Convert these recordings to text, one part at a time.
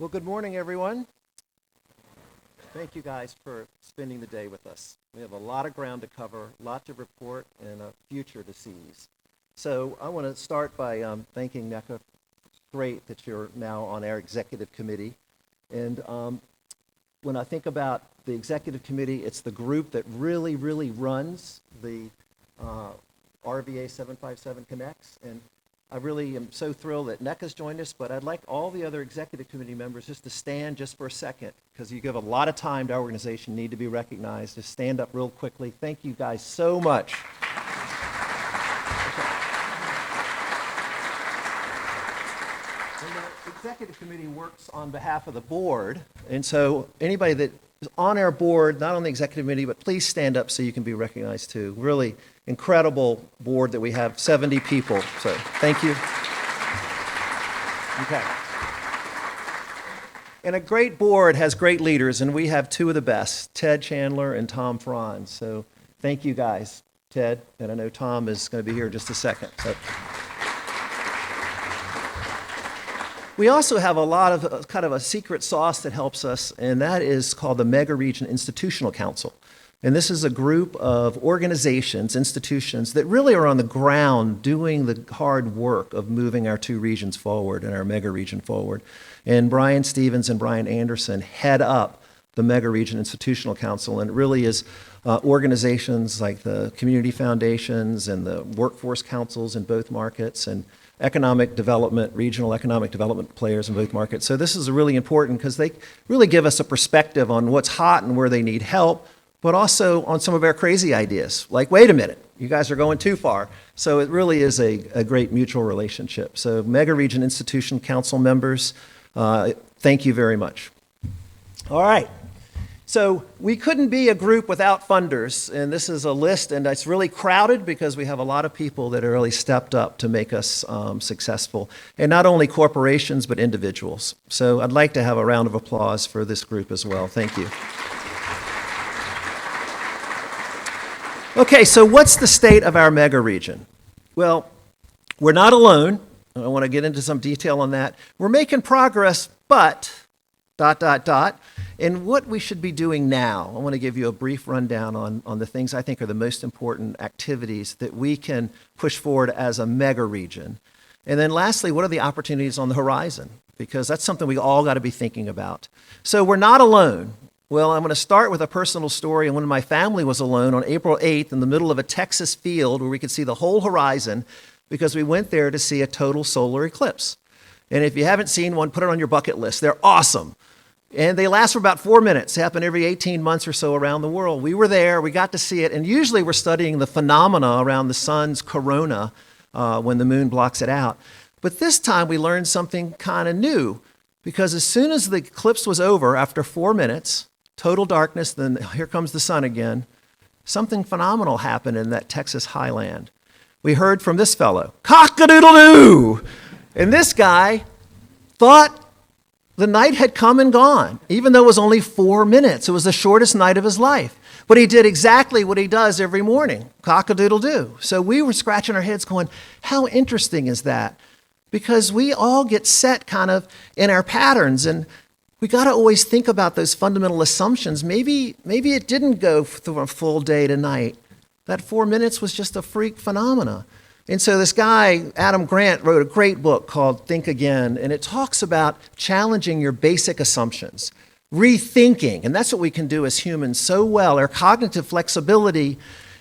Well, good morning, everyone. Thank you guys for spending the day with us. We have a lot of ground to cover, a lot to report, and a future to seize. So I want to start by thanking NECA. It's great that you're now on our executive committee. And when I think about the executive committee, it's the group that really runs the RVA757 Connects. And I really am so thrilled that NECA's joined us, but I'd like all the other executive committee members just to stand just for a second, because you give a lot of time to our organization, need to be recognized. Just stand up real quickly. Thank you guys so much. And the executive committee works on behalf of the board, and so anybody that is on our board, not on the executive committee, but please stand up so you can be recognized too. Really incredible board that we have, 70 people, so thank you. Okay. And a great board has great leaders, and we have two of the best, Ted Chandler and Tom Franz. So thank you guys, Ted, and I know Tom is going to be here in just a second. So. We also have a lot of kind of a secret sauce that helps us, and that is called the Megaregion Institutional Council. And this is a group of organizations, institutions that really are on the ground doing the hard work of moving our two regions forward and our megaregion forward. And Brian Stevens and Brian Anderson head up the Megaregion Institutional Council, and it really is organizations like the community foundations and the workforce councils in both markets, and economic development, regional economic development players in both markets. So this is really important because they really give us a perspective on what's hot and where they need help, but also on some of our crazy ideas, like, wait a minute, you guys are going too far. So it really is a great mutual relationship. So Megaregion Institution Council members, thank you very much. All right. So we couldn't be a group without funders, and this is a list, and it's really crowded because we have a lot of people that have really stepped up to make us successful, and not only corporations, but individuals. So I'd like to have a round of applause for this group as well. Thank you. Okay, so what's the state of our megaregion? Well, we're not alone. I want to get into some detail on that. We're making progress, but ... And what we should be doing now, I want to give you a brief rundown on the things I think are the most important activities that we can push forward as a mega region. And then lastly, what are the opportunities on the horizon? Because that's something we all got to be thinking about. So we're not alone. Well, I'm going to start with a personal story. And when my family was alone on April 8th in the middle of a Texas field where we could see the whole horizon, because we went there to see a total solar eclipse. And if you haven't seen one, put it on your bucket list. They're awesome. And they last for about 4 minutes. They happen every 18 months or so around the world. We were there, we got to see it, and usually we're studying the phenomena around the sun's corona when the moon blocks it out. But this time we learned something kind of new, because as soon as the eclipse was over, after 4 minutes, total darkness, then here comes the sun again, something phenomenal happened in that Texas highland. We heard from this fellow, cock-a-doodle-doo! And this guy thought the night had come and gone, even though it was only 4 minutes. It was the shortest night of his life. But he did exactly what he does every morning, cock-a-doodle-doo. So we were scratching our heads going, how interesting is that? Because we all get set kind of in our patterns, and we got to always think about those fundamental assumptions. Maybe it didn't go through a full day tonight. That 4 minutes was just a freak phenomena. And so this guy, Adam Grant, wrote a great book called Think Again, and it talks about challenging your basic assumptions, rethinking, and that's what we can do as humans so well. Our cognitive flexibility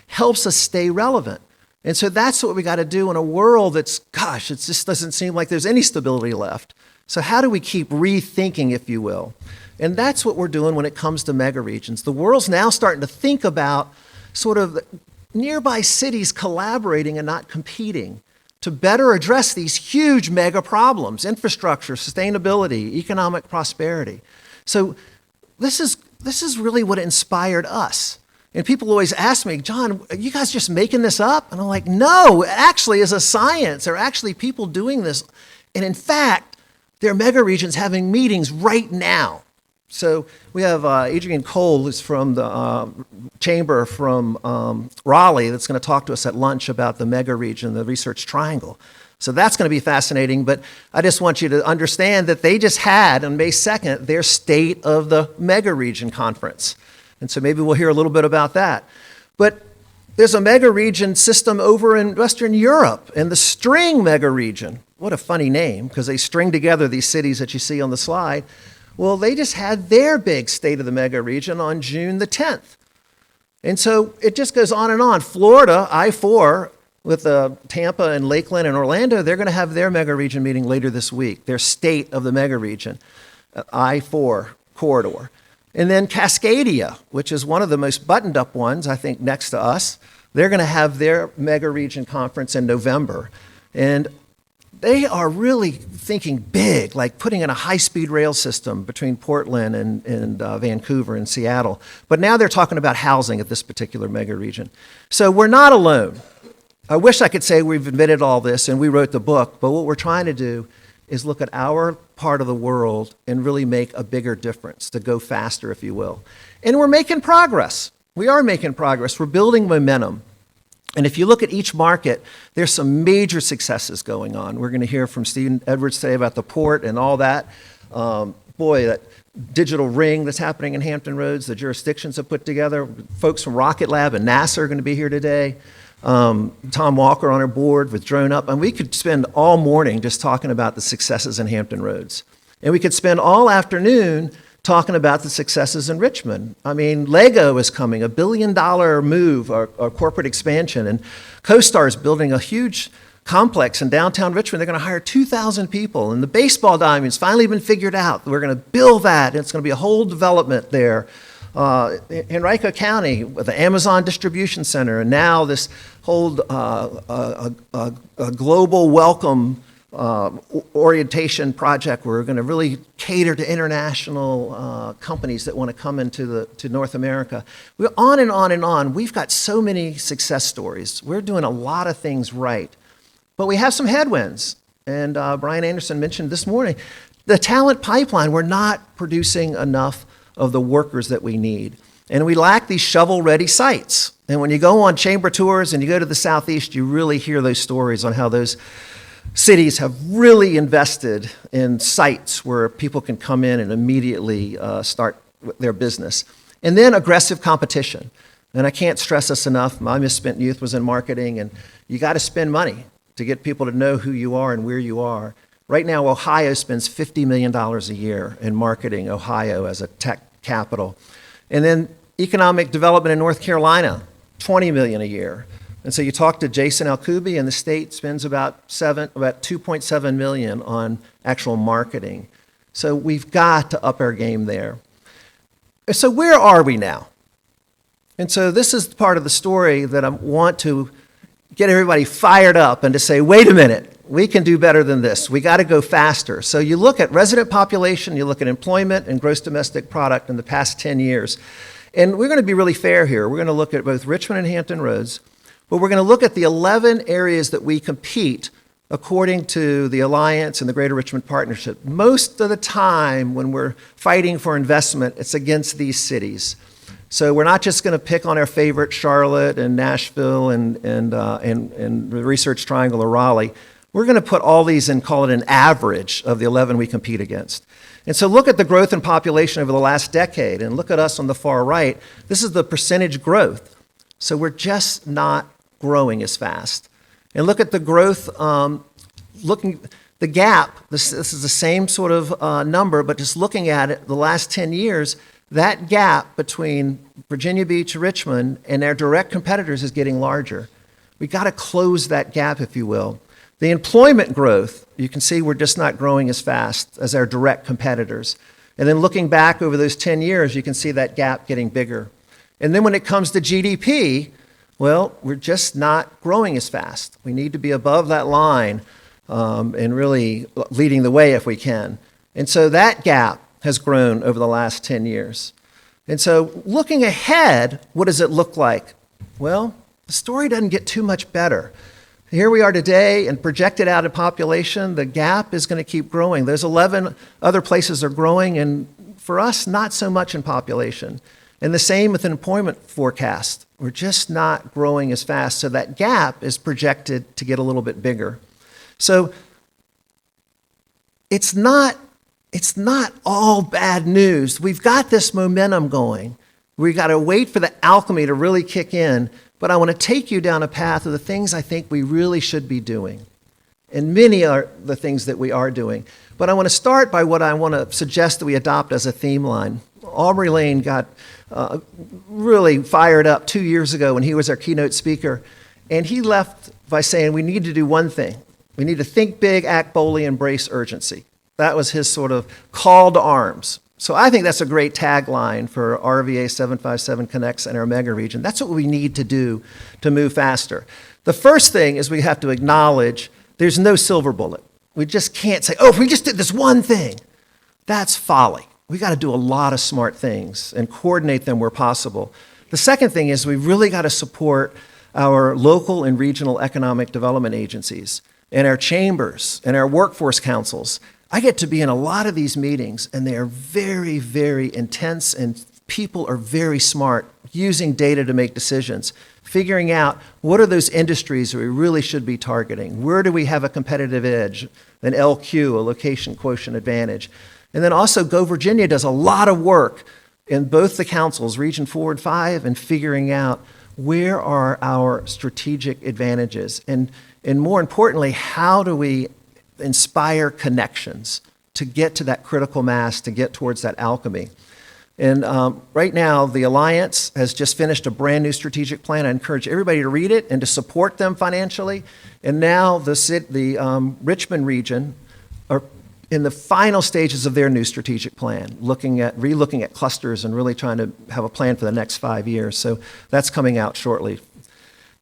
helps us stay relevant. And so that's what we got to do in a world that's, gosh, it just doesn't seem like there's any stability left. So how do we keep rethinking, if you will? And that's what we're doing when it comes to megaregions. The world's now starting to think about sort of nearby cities collaborating and not competing to better address these huge mega problems, infrastructure, sustainability, economic prosperity. So this is really what inspired us. And people always ask me, John, are you guys just making this up? And I'm like, no, it actually is a science. There are actually people doing this. And in fact, there are mega regions having meetings right now. So we have Adrian Cole, who's from the chamber from Raleigh, that's going to talk to us at lunch about the mega region, the research triangle. So that's going to be fascinating, but I just want you to understand that they just had on May 2nd their State of the Megaregion conference. And so maybe we'll hear a little bit about that. But there's a megaregion system over in Western Europe, and the String Megaregion. What a funny name, because they string together these cities that you see on the slide. Well, they just had their big State of the Megaregion on June the 10th. And so it just goes on and on. Florida, I-4, with Tampa and Lakeland and Orlando, they're going to have their megaregion meeting later this week, their State of the Megaregion, I-4 corridor. And then Cascadia, which is one of the most buttoned up ones, I think, next to us, they're going to have their megaregion conference in November. And they are really thinking big, like putting in a high-speed rail system between Portland and Vancouver and Seattle. But now they're talking about housing at this particular megaregion. So we're not alone. I wish I could say we've admitted all this and we wrote the book, but what we're trying to do is look at our part of the world and really make a bigger difference, to go faster, if you will. And we're making progress. We are making progress. We're building momentum. And if you look at each market, there's some major successes going on. We're going to hear from Stephen Edwards today about the port and all that. Boy, that digital ring that's happening in Hampton Roads, the jurisdictions have put together. Folks from Rocket Lab and NASA are going to be here today. Tom Walker on our board with Drone Up, and we could spend all morning just talking about the successes in Hampton Roads. And we could spend all afternoon talking about the successes in Richmond. I mean, Lego is coming, $1 billion move, or corporate expansion, and CoStar is building a huge complex in downtown Richmond. They're going to hire 2,000 people, and the baseball diamond's finally been figured out. We're going to build that, and it's going to be a whole development there. Henrico County with the Amazon Distribution Center, and now this whole a global welcome orientation project where we're going to really cater to international companies that want to come into North America. We're on and on and on. We've got so many success stories. We're doing a lot of things right, but we have some headwinds. And Brian Anderson mentioned this morning, the talent pipeline, we're not producing enough of the workers that we need. And we lack these shovel-ready sites. And when you go on chamber tours and you go to the Southeast, you really hear those stories on how those cities have really invested in sites where people can come in and immediately start their business. And then aggressive competition. And I can't stress this enough. My misspent youth was in marketing, and you got to spend money to get people to know who you are and where you are. Right now, Ohio spends $50 million a year in marketing Ohio as a tech capital. And then economic development in North Carolina, $20 million a year. And so you talk to Jason Alcubi, and the state spends about $2.7 million on actual marketing. So we've got to up our game there. So where are we now? And so this is part of the story that I want to get everybody fired up and to say, wait a minute, we can do better than this. We got to go faster. So you look at resident population, you look at employment and gross domestic product in the past 10 years. And we're going to be really fair here. We're going to look at both Richmond and Hampton Roads, but we're going to look at the 11 areas that we compete according to the Alliance and the Greater Richmond Partnership. Most of the time when we're fighting for investment, it's against these cities. So we're not just going to pick on our favorite Charlotte and Nashville and the Research Triangle or Raleigh. We're going to put all these and call it an average of the 11 we compete against. And so look at the growth in population over the last decade, and look at us on the far right. This is the percentage growth. So we're just not growing as fast. And look at the growth, the gap. This is the same sort of number, but just looking at it the last 10 years, that gap between Virginia Beach, Richmond, and their direct competitors is getting larger. We've got to close that gap, if you will. The employment growth, you can see we're just not growing as fast as our direct competitors. And then looking back over those 10 years, you can see that gap getting bigger. And then when it comes to GDP, well, we're just not growing as fast. We need to be above that line and really leading the way if we can. And so that gap has grown over the last 10 years. And so looking ahead, what does it look like? Well, the story doesn't get too much better. Here we are today, and projected out in population, the gap is going to keep growing. There's 11 other places are growing, and for us, not so much in population. And the same with an employment forecast. We're just not growing as fast, so that gap is projected to get a little bit bigger. So it's not all bad news. We've got this momentum going. We've got to wait for the alchemy to really kick in, but I want to take you down a path of the things I think we really should be doing. And many are the things that we are doing. But I want to start by what I want to suggest that we adopt as a theme line. Aubrey Lane got really fired up 2 years ago when he was our keynote speaker, and he left by saying we need to do one thing. We need to think big, act boldly, embrace urgency. That was his sort of call to arms. So I think that's a great tagline for RVA757 Connects and our Megaregion. That's what we need to do to move faster. The first thing is we have to acknowledge there's no silver bullet. We just can't say, oh, if we just did this one thing, that's folly. We got to do a lot of smart things and coordinate them where possible. The second thing is we really got to support our local and regional economic development agencies and our chambers and our workforce councils. I get to be in a lot of these meetings, and they are very, very intense, and people are very smart using data to make decisions, figuring out what are those industries that we really should be targeting? Where do we have a competitive edge, an LQ, a location quotient advantage? And then also Go Virginia does a lot of work in both the councils, Region 4 and 5, and figuring out where are our strategic advantages? And more importantly, how do we inspire connections to get to that critical mass, to get towards that alchemy? And right now, the Alliance has just finished a brand new strategic plan. I encourage everybody to read it and to support them financially. And now the Richmond region are in the final stages of their new strategic plan, relooking at clusters and really trying to have a plan for the next 5 years. So that's coming out shortly.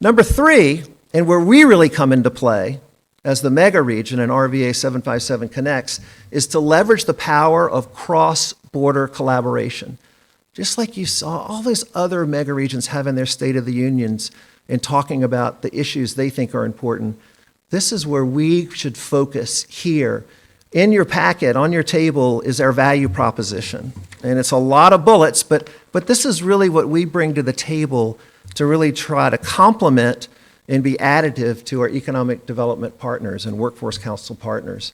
Number 3, and where we really come into play as the Megaregion and RVA757 Connects, is to leverage the power of cross-border collaboration. Just like you saw all those other Megaregions have in their State of the Unions and talking about the issues they think are important, this is where we should focus here. In your packet, on your table, is our value proposition. And it's a lot of bullets, but this is really what we bring to the table to really try to complement and be additive to our economic development partners and workforce council partners.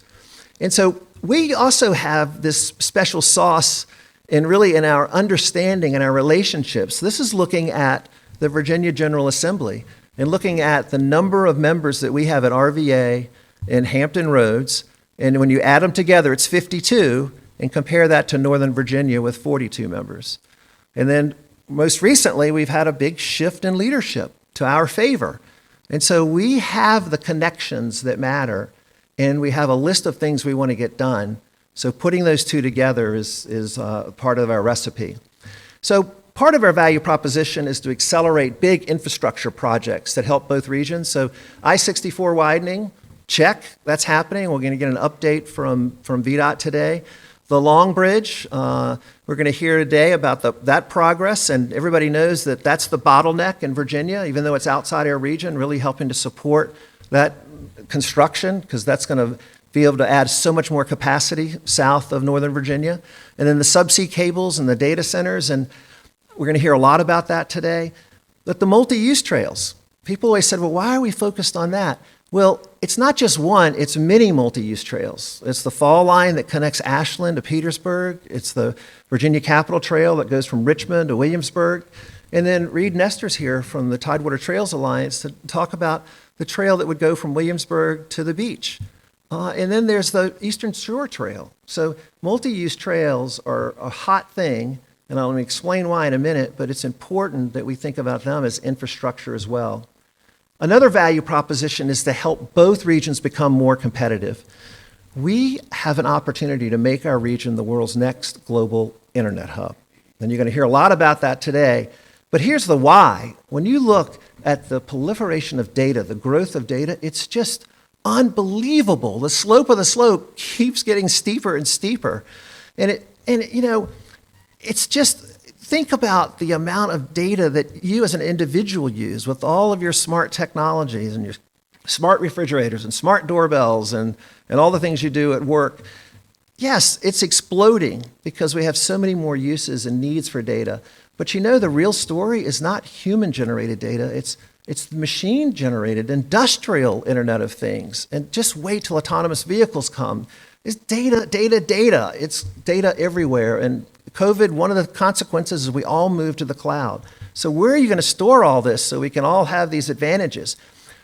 And so we also have this special sauce in our understanding and our relationships. This is looking at the Virginia General Assembly and looking at the number of members that we have at RVA and Hampton Roads. And when you add them together, it's 52, and compare that to Northern Virginia with 42 members. And then most recently, we've had a big shift in leadership to our favor. And so we have the connections that matter, and we have a list of things we want to get done. So putting those two together is part of our recipe. So part of our value proposition is to accelerate big infrastructure projects that help both regions. So I-64 widening, check, that's happening. We're going to get an update from VDOT today. The Long Bridge, we're going to hear today about that progress, and everybody knows that that's the bottleneck in Virginia, even though it's outside our region, really helping to support that construction, because that's going to be able to add so much more capacity south of Northern Virginia. And then the subsea cables and the data centers, and we're going to hear a lot about that today. But the multi-use trails, people always said, well, why are we focused on that? Well, it's not just one, it's many multi-use trails. It's the fall line that connects Ashland to Petersburg. It's the Virginia Capital Trail that goes from Richmond to Williamsburg. And then Reed Nestor's here from the Tidewater Trails Alliance to talk about the trail that would go from Williamsburg to the beach. And then there's the Eastern Shore Trail. So multi-use trails are a hot thing, and I'll explain why in a minute, but it's important that we think about them as infrastructure as well. Another value proposition is to help both regions become more competitive. We have an opportunity to make our region the world's next global internet hub. And you're going to hear a lot about that today. But here's the why. When you look at the proliferation of data, the growth of data, it's just unbelievable. The slope of the slope keeps getting steeper and steeper. And it's just, think about the amount of data that you as an individual use with all of your smart technologies and your smart refrigerators and smart doorbells and all the things you do at work. Yes, it's exploding because we have so many more uses and needs for data. But the real story is not human-generated data. It's It's machine generated, industrial Internet of Things. And just wait till autonomous vehicles come. It's data, data, data. It's data everywhere. And COVID, one of the consequences is we all move to the cloud. So where are you going to store all this so we can all have these advantages?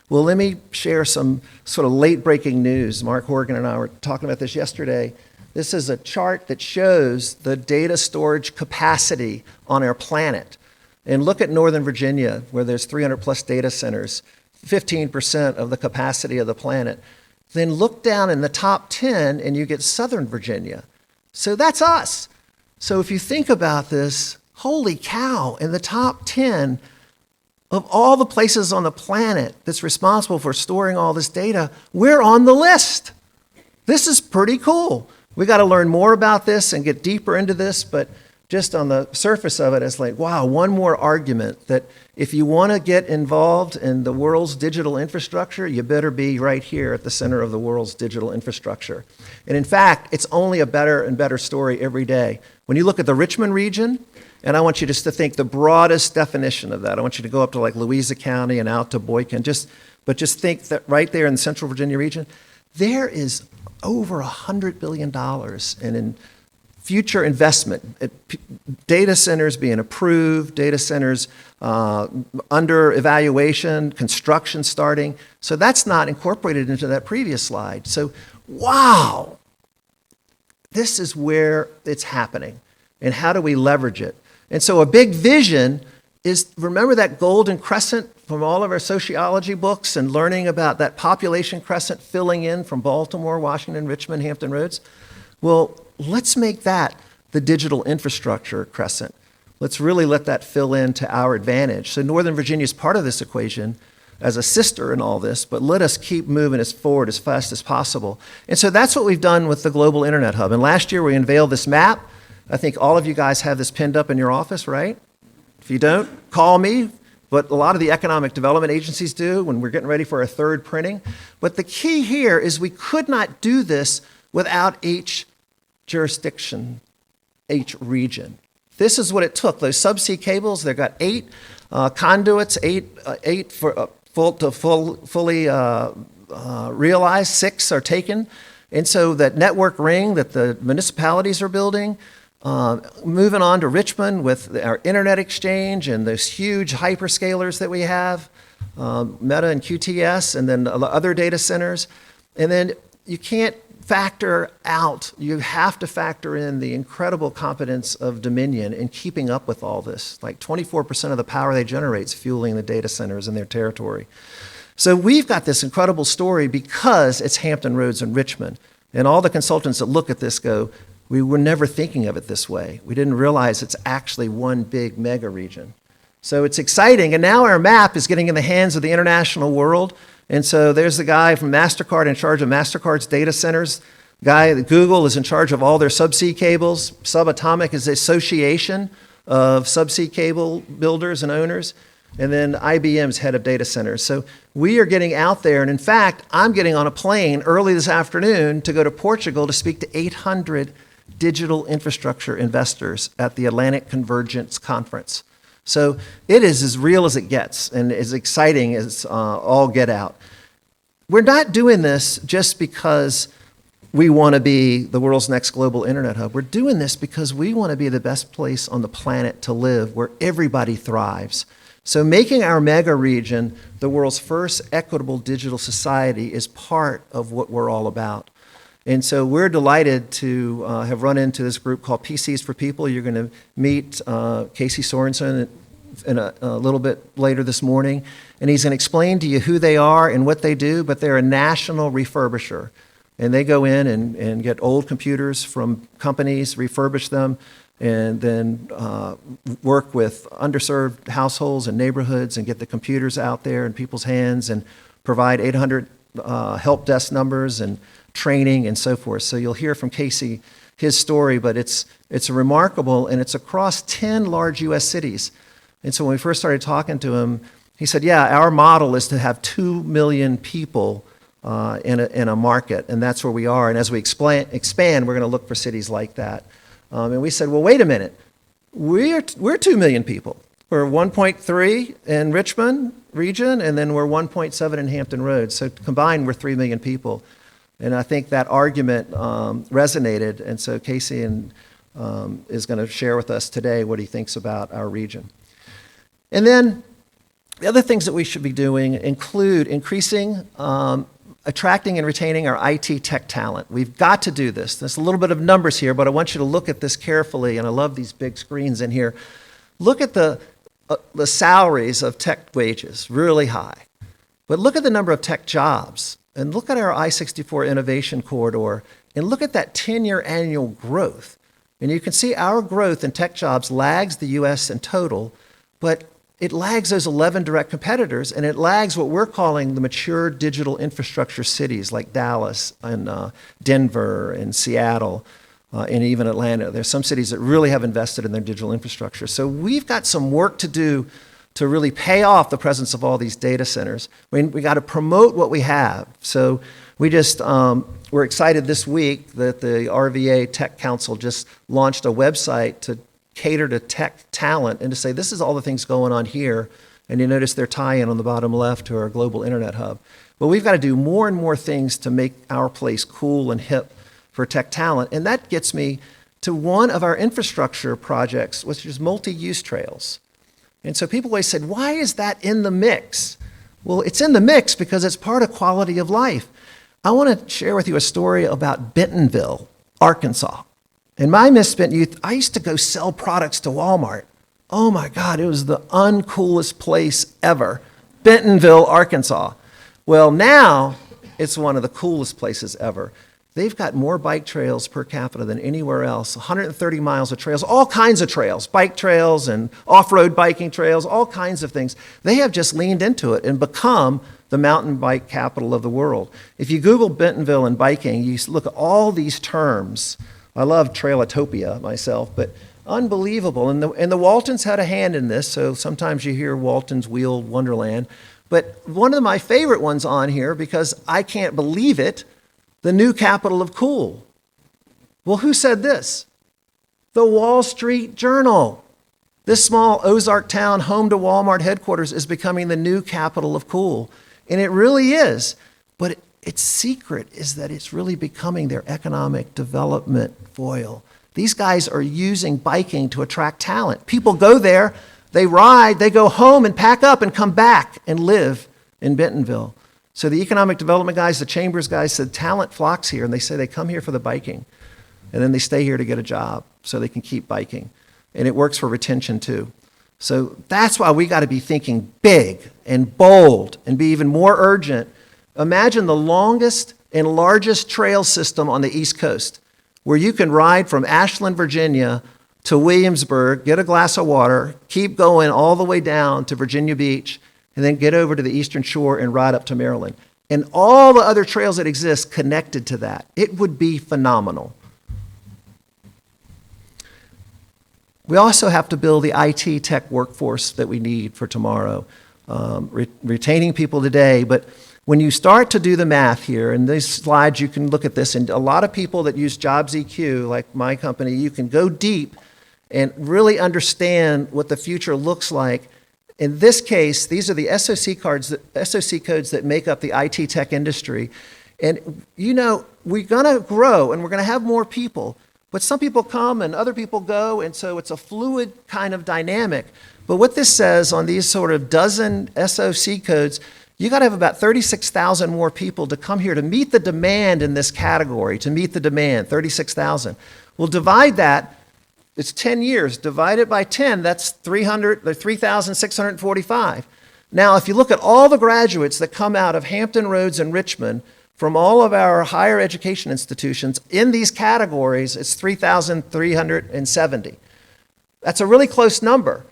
Well, let me share some sort of late-breaking news. Mark Horgan and I were talking about this yesterday. This is a chart that shows the data storage capacity on our planet. And look at Northern Virginia, where there's 300 plus data centers, 15% of the capacity of the planet. Then look down in the top 10 and you get Southern Virginia. So that's us. So if you think about this, holy cow, in the top 10 of all the places on the planet that's responsible for storing all this data, we're on the list. This is pretty cool. We got to learn more about this and get deeper into this, but just on the surface of it, it's like, wow, one more argument that if you want to get involved in the world's digital infrastructure, you better be right here at the center of the world's digital infrastructure. And in fact, it's only a better and better story every day. When you look at the Richmond region, and I want you just to think the broadest definition of that. I want you to go up to like Louisa County and out to Boykin, but just think that right there in the Central Virginia region, there is over $100 billion in future investment, data centers being approved, data centers under evaluation, construction starting. So that's not incorporated into that previous slide. So, wow, this is where it's happening. And how do we leverage it? And so a big vision is, remember that golden crescent from all of our sociology books and learning about that population crescent filling in from Baltimore, Washington, Richmond, Hampton Roads? Well, let's make that the digital infrastructure crescent. Let's really let that fill in to our advantage. So Northern Virginia is part of this equation as a sister in all this, but let us keep moving us forward as fast as possible. And so that's what we've done with the Global Internet Hub. And last year we unveiled this map. I think all of you guys have this pinned up in your office, right? If you don't, call me. But a lot of the economic development agencies do when we're getting ready for a third printing. But the key here is we could not do this without each jurisdiction, each region. This is what it took. Those subsea cables, they've got 8 conduits, eight for fully realized, 6 are taken. And so that network ring that the municipalities are building, moving on to Richmond with our internet exchange and those huge hyperscalers that we have, Meta and QTS, and then other data centers. And then you can't factor out, you have to factor in the incredible competence of Dominion in keeping up with all this. Like 24% of the power they generate is fueling the data centers in their territory. So we've got this incredible story because it's Hampton Roads and Richmond. And all the consultants that look at this go, we were never thinking of it this way. We didn't realize it's actually one big mega region. So it's exciting, and now our map is getting in the hands of the international world. And so there's the guy from MasterCard in charge of MasterCard's data centers. Guy at Google is in charge of all their subsea cables. Subatomic is the association of subsea cable builders and owners. And then IBM's head of data centers. So we are getting out there, and in fact, I'm getting on a plane early this afternoon to go to Portugal to speak to 800 digital infrastructure investors at the Atlantic Convergence conference. So it is as real as it gets and as exciting as all get out. We're not doing this just because we want to be the world's next global internet hub. We're doing this because we want to be the best place on the planet to live where everybody thrives. So making our mega region the world's first equitable digital society is part of what we're all about. And so we're delighted to have run into this group called PCs for People. You're going to meet Casey Sorensen in a little bit later this morning. And he's going to explain to you who they are and what they do, but they're a national refurbisher. And they go in and get old computers from companies, refurbish them, and then work with underserved households and neighborhoods and get the computers out there in people's hands and provide 800 help desk numbers and training and so forth. So you'll hear from Casey his story, but it's remarkable, and it's across 10 large U.S. cities. And so when we first started talking to him, he said, yeah, our model is to have 2 million people in a market, and that's where we are. And as we expand, we're going to look for cities like that. And we said, well, wait a minute. We're 2 million people. We're 1.3 in Richmond region, and then we're 1.7 in Hampton Roads. So combined, we're 3 million people. And I think that argument resonated. And so Casey is going to share with us today what he thinks about our region. And then the other things that we should be doing include increasing, attracting and retaining our IT tech talent. We've got to do this. There's a little bit of numbers here, but I want you to look at this carefully, and I love these big screens in here. Look at the salaries of tech wages, really high. But look at the number of tech jobs, and look at our I-64 innovation corridor, and look at that 10-year annual growth. And you can see our growth in tech jobs lags the U.S. in total, but it lags those 11 direct competitors, and it lags what we're calling the mature digital infrastructure cities like Dallas and Denver and Seattle and even Atlanta. There's some cities that really have invested in their digital infrastructure. So we've got some work to do to really pay off the presence of all these data centers. We got to promote what we have. So we just, we're excited this week that the RVA Tech Council just launched a website to cater to tech talent and to say, this is all the things going on here. And you notice their tie-in on the bottom left to our global internet hub. But we've got to do more and more things to make our place cool and hip for tech talent. And that gets me to one of our infrastructure projects, which is multi-use trails. And so people always said, why is that in the mix? Well, it's in the mix because it's part of quality of life. I want to share with you a story about Bentonville, Arkansas. In my misspent youth, I used to go sell products to Walmart. Oh my God, it was the uncoolest place ever. Bentonville, Arkansas. Well, now it's one of the coolest places ever. They've got more bike trails per capita than anywhere else, 130 miles of trails, all kinds of trails, bike trails and off-road biking trails, all kinds of things. They have just leaned into it and become the mountain bike capital of the world. If you Google Bentonville and biking, you look at all these terms. I love Trailotopia myself, but unbelievable. And the Waltons had a hand in this, so sometimes you hear Walton's Wheel Wonderland. But one of my favorite ones on here, because I can't believe it, the new capital of cool. Well, who said this? The Wall Street Journal. This small Ozark town, home to Walmart headquarters, is becoming the new capital of cool. And it really is. But its secret is that it's really becoming their economic development foil. These guys are using biking to attract talent. People go there, they ride, they go home and pack up and come back and live in Bentonville. So the economic development guys, the chambers guys said talent flocks here, and they say they come here for the biking. And then they stay here to get a job so they can keep biking. And it works for retention too. So that's why we got to be thinking big and bold and be even more urgent. Imagine the longest and largest trail system on the East Coast, where you can ride from Ashland, Virginia to Williamsburg, get a glass of water, keep going all the way down to Virginia Beach, and then get over to the Eastern Shore and ride up to Maryland. And all the other trails that exist connected to that. It would be phenomenal. We also have to build the IT tech workforce that we need for tomorrow, retaining people today. But when you start to do the math here, and these slides, you can look at this, and a lot of people that use Jobs EQ, like my company, you can go deep and really understand what the future looks like. In this case, these are the SOC codes that make up the IT tech industry. And you know, we're gonna grow and we're gonna have more people, but some people come and other people go, and so it's a fluid kind of dynamic. But what this says on these sort of dozen SOC codes, you gotta have about 36,000 more people to come here to meet the demand in this category, to meet the demand, 36,000. We'll divide that. It's 10 years. Divide it by 10, that's 3,645. Now, if you look at all the graduates that come out of Hampton Roads and Richmond from all of our higher education institutions in these categories, it's 3,370. That's a really close number.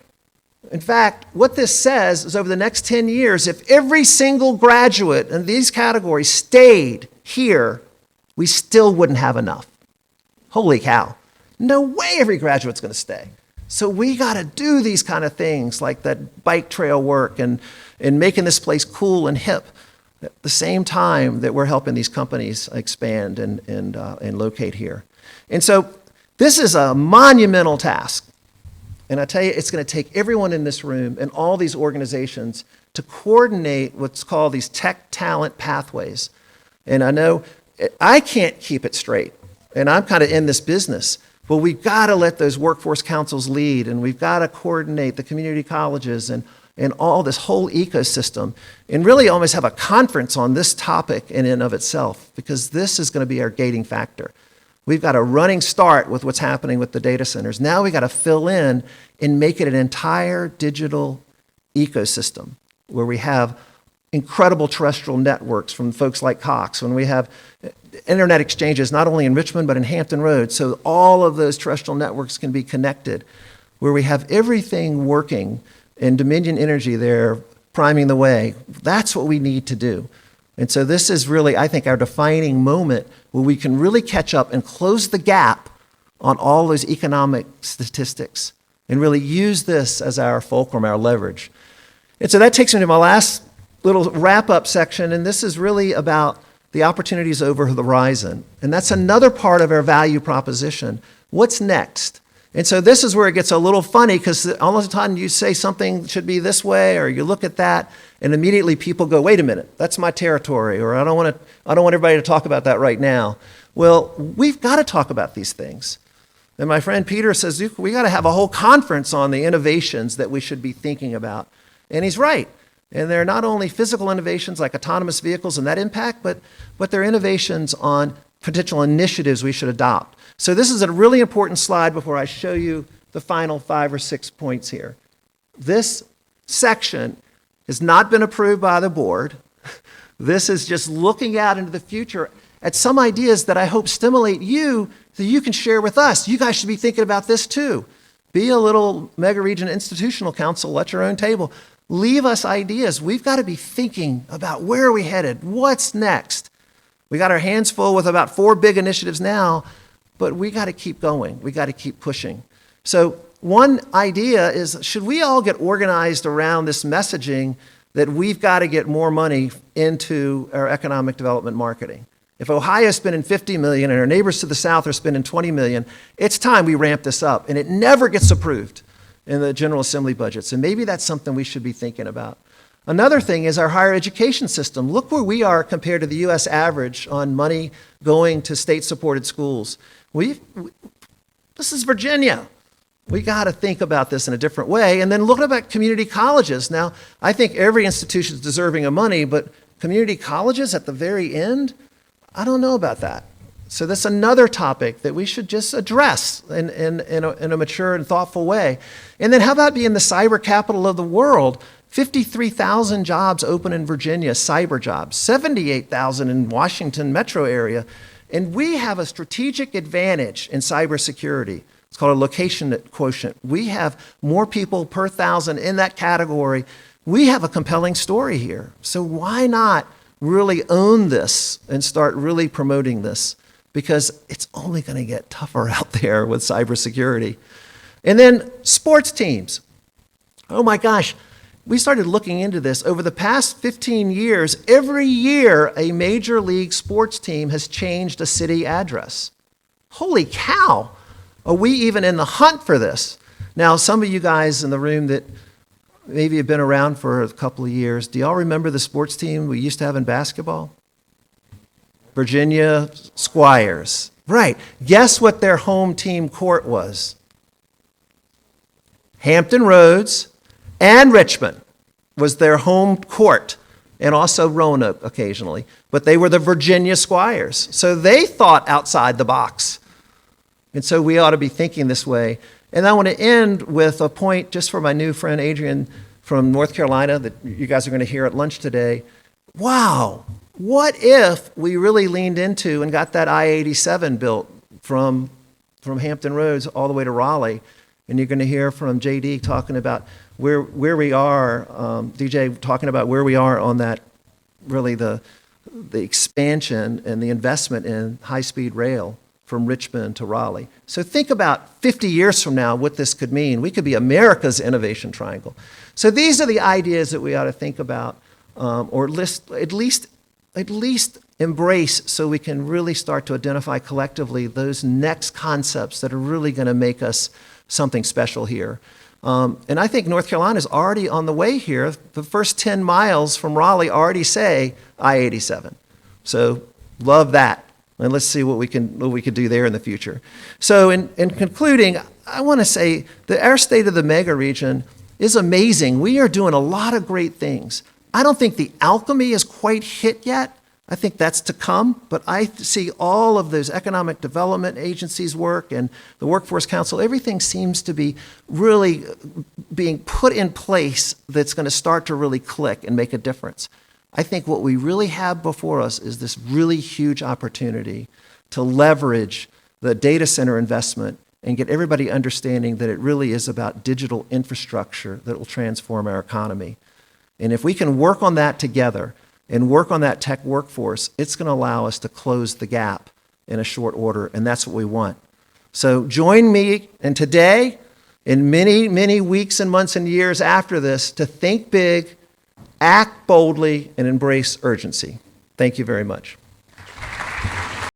In fact, what this says is over the next 10 years, if every single graduate in these categories stayed here, we still wouldn't have enough. Holy cow. No way every graduate's going to stay. So we got to do these kind of things like that bike trail work and making this place cool and hip at the same time that we're helping these companies expand and locate here. And so this is a monumental task. And I tell you, it's going to take everyone in this room and all these organizations to coordinate what's called these tech talent pathways. And I know I can't keep it straight, and I'm kind of in this business, but we've got to let those workforce councils lead, and we've got to coordinate the community colleges and all this whole ecosystem, and really almost have a conference on this topic in and of itself, because this is going to be our gating factor. We've got a running start with what's happening with the data centers. Now we got to fill in and make it an entire digital ecosystem where we have incredible terrestrial networks from folks like Cox, when we have internet exchanges not only in Richmond but in Hampton Roads, so all of those terrestrial networks can be connected, where we have everything working and Dominion Energy there priming the way. That's what we need to do. And so this is really, I think, our defining moment where we can really catch up and close the gap on all those economic statistics and really use this as our fulcrum, our leverage. And so that takes me to my last little wrap-up section, and this is really about the opportunities over the horizon. And that's another part of our value proposition. What's next? And so this is where it gets a little funny, because all the time you say something should be this way, or you look at that, and immediately people go, wait a minute, that's my territory, or I don't want everybody to talk about that right now. Well, we've got to talk about these things. And my friend Peter says, we got to have a whole conference on the innovations that we should be thinking about. And he's right. And they're not only physical innovations like autonomous vehicles and that impact, but they're innovations on potential initiatives we should adopt. So this is a really important slide before I show you the final 5 or 6 points here. This section has not been approved by the board. This is just looking out into the future at some ideas that I hope stimulate you that you can share with us. You guys should be thinking about this too. Be a little Megaregion Institutional Council at your own table. Leave us ideas. We've got to be thinking about where are we headed? What's next? We got our hands full with about 4 big initiatives now, but we got to keep going. We got to keep pushing. So one idea is, should we all get organized around this messaging that we've got to get more money into our economic development marketing? If Ohio's spending $50 million and our neighbors to the south are spending $20 million, it's time we ramp this up, and it never gets approved in the General Assembly budgets. And maybe that's something we should be thinking about. Another thing is our higher education system. Look where we are compared to the US average on money going to state-supported schools. This is Virginia. We got to think about this in a different way. And then look about community colleges. Now, I think every institution is deserving of money, but community colleges at the very end, I don't know about that. So that's another topic that we should just address in a mature and thoughtful way. And then how about being the cyber capital of the world? 53,000 jobs open in Virginia, cyber jobs, 78,000 in Washington metro area. And we have a strategic advantage in cybersecurity. It's called a location quotient. We have more people per 1,000 in that category. We have a compelling story here. So why not really own this and start really promoting this? Because it's only going to get tougher out there with cybersecurity. And then sports teams. Oh my gosh, we started looking into this. Over the past 15 years, every year a major league sports team has changed a city address. Holy cow, are we even in the hunt for this? Now, some of you guys in the room that maybe have been around for a couple of years, do y'all remember the sports team we used to have in basketball? Virginia Squires. Right. Guess what their home team court was? Hampton Roads and Richmond was their home court, and also Roanoke occasionally. But they were the Virginia Squires. So they thought outside the box. And so we ought to be thinking this way. And I want to end with a point just for my new friend Adrian from North Carolina that you guys are going to hear at lunch today. Wow. What if we really leaned into and got that I-87 built from Hampton Roads all the way to Raleigh? And you're going to hear from JD talking about where we are, DJ talking about where we are on that, really the expansion and the investment in high-speed rail from Richmond to Raleigh. So think about 50 years from now what this could mean. We could be America's innovation triangle. So these are the ideas that we ought to think about, or at least embrace, so we can really start to identify collectively those next concepts that are really going to make us something special here. And I think North Carolina is already on the way here. The first 10 miles from Raleigh already say I-87. So love that. And let's see what we could do there in the future. So in concluding, I want to say that our state of the mega region is amazing. We are doing a lot of great things. I don't think the alchemy is quite hit yet. I think that's to come, but I see all of those economic development agencies work and the Workforce Council, everything seems to be really being put in place that's going to start to really click and make a difference. I think what we really have before us is this really huge opportunity to leverage the data center investment and get everybody understanding that it really is about digital infrastructure that will transform our economy. And if we can work on that together and work on that tech workforce, it's going to allow us to close the gap in a short order, and that's what we want. So join me, and today, in many, many weeks and months and years after this, to think big, act boldly, and embrace urgency. Thank you very much.